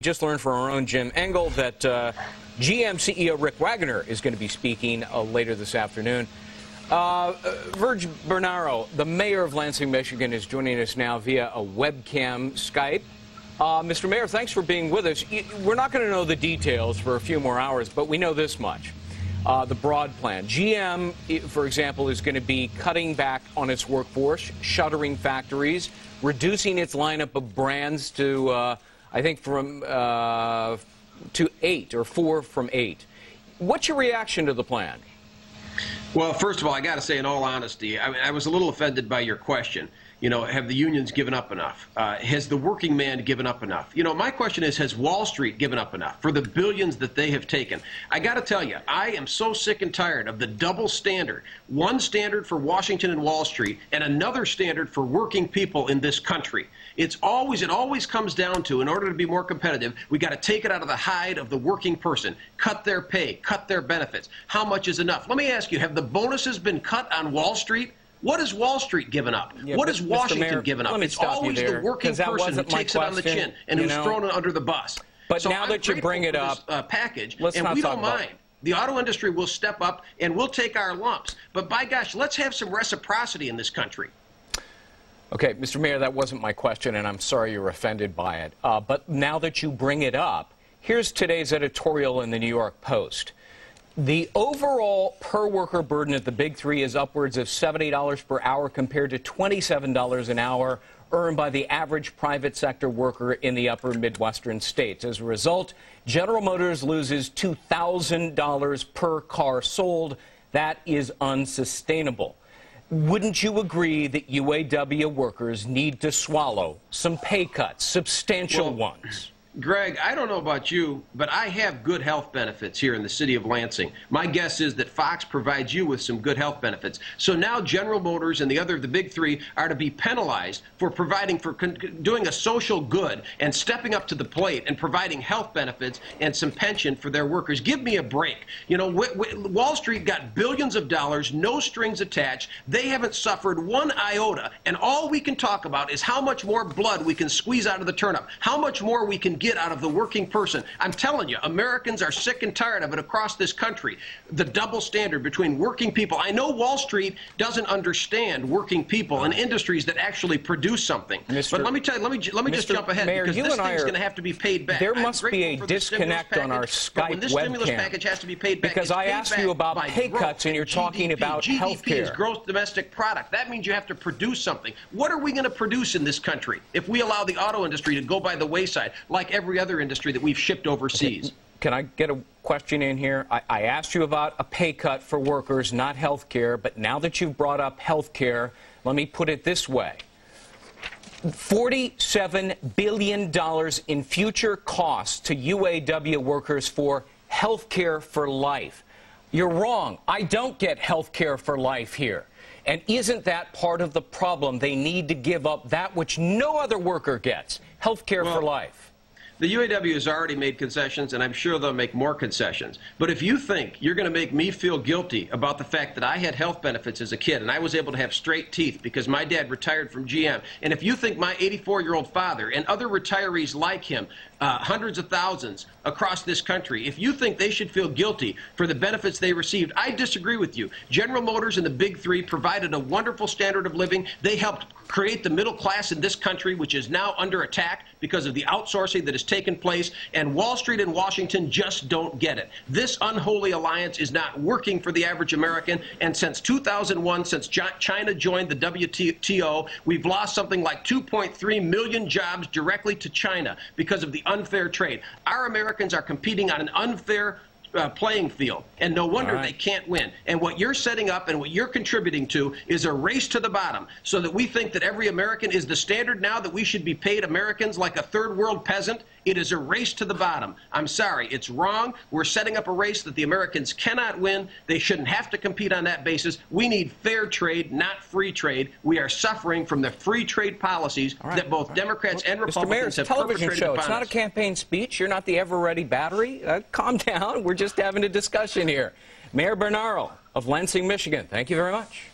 Just learned from our own Jim Engel that GM CEO Rick Wagoner is going to be speaking later this afternoon. Virg Bernero, the mayor of Lansing, Michigan, is joining us now via a webcam Skype. Mr. Mayor, thanks for being with us. We're not going to know the details for a few more hours, but we know this much. The broad plan. GM, for example, is going to be cutting back on its workforce, shuttering factories, reducing its lineup of brands to I think from to 8 or 4 from 8. What's your reaction to the plan? Well, first of all, I got to say, in all honesty, I was a little offended by your question. You know, have the unions given up enough? Has the working man given up enough? You know, my question is, has Wall Street given up enough for the billions that they have taken? I got to tell you, I am so sick and tired of the double standard. One standard for Washington and Wall Street and another standard for working people in this country. It always comes down to, in order to be more competitive, we got to take it out of the hide of the working person, cut their pay, cut their benefits. How much is enough? Let me ask you, have the bonuses been cut on Wall Street? What has Wall Street given up? Yeah, what has Washington given up? It's always the working person who takes it on the chin and who's thrown it under the bus. But so now that you bring it up, package, and we don't mind. The auto industry will step up and we'll take our lumps. But by gosh, let's have some reciprocity in this country. Okay, Mr. Mayor, that wasn't my question, and I'm sorry you're offended by it. But now that you bring it up, here's today's editorial in the New York Post. The overall per-worker burden at the Big Three is upwards of $70 per hour compared to $27 an hour earned by the average private sector worker in the upper Midwestern states. As a result, General Motors loses $2,000 per car sold. That is unsustainable. Wouldn't you agree that UAW workers need to swallow some pay cuts, substantial ones? Greg, I don't know about you, but I have good health benefits here in the city of Lansing. My guess is that Fox provides you with some good health benefits. So now General Motors and the Big Three are to be penalized for doing a social good and stepping up to the plate and providing health benefits and some pension for their workers. Give me a break. You know, Wall Street got billions of dollars, no strings attached. They haven't suffered one iota, and all we can talk about is how much more blood we can squeeze out of the turnip, how much more we can get out of the working person. I'm telling you, Americans are sick and tired of it across this country. The double standard between working people. I know Wall Street doesn't understand working people and industries that actually produce something. But let me tell you, let me just jump ahead, Mayor, because this thing's going to have to be paid back. There must be a disconnect on our Skype when this stimulus package has to be paid back, because I asked you about pay cuts and you're talking about health care. GDP is gross domestic product. That means you have to produce something. What are we going to produce in this country if we allow the auto industry to go by the wayside like every other industry that we've shipped overseas? Okay. Can I get a question in here? I asked you about a pay cut for workers, not health care, but now that you've brought up health care, let me put it this way. $47 billion in future costs to UAW workers for health care for life. You're wrong. I don't get health care for life here. And isn't that part of the problem? They need to give up that which no other worker gets, health care for life. The UAW has already made concessions, and I'm sure they'll make more concessions. But if you think you're going to make me feel guilty about the fact that I had health benefits as a kid and I was able to have straight teeth because my dad retired from GM, and if you think my 84-year-old father and other retirees like him, hundreds of thousands across this country, if you think they should feel guilty for the benefits they received, I disagree with you. General Motors and the Big Three provided a wonderful standard of living. They helped create the middle class in this country, which is now under attack because of the outsourcing that has taken place, and Wall Street and Washington just don't get it. This unholy alliance is not working for the average American, and since 2001, since China joined the WTO, we've lost something like 2.3 million jobs directly to China because of the unfair trade. Our Americans are competing on an unfair playing field, and no wonder they can't win. And what you're setting up and what you're contributing to is a race to the bottom, so that we think that every American is the standard now, that we should be paid Americans like a third world peasant. It is a race to the bottom. I'm sorry, it's wrong. We're setting up a race that the Americans cannot win. They shouldn't have to compete on that basis. We need fair trade, not free trade. We are suffering from the free trade policies that both Democrats and Republicans have perpetrated upon us. Mr. Mayor, it's a television show. It's not a campaign speech. You're not the ever-ready battery. Calm down. We're just having a discussion here. Mayor Bernero of Lansing, Michigan, thank you very much.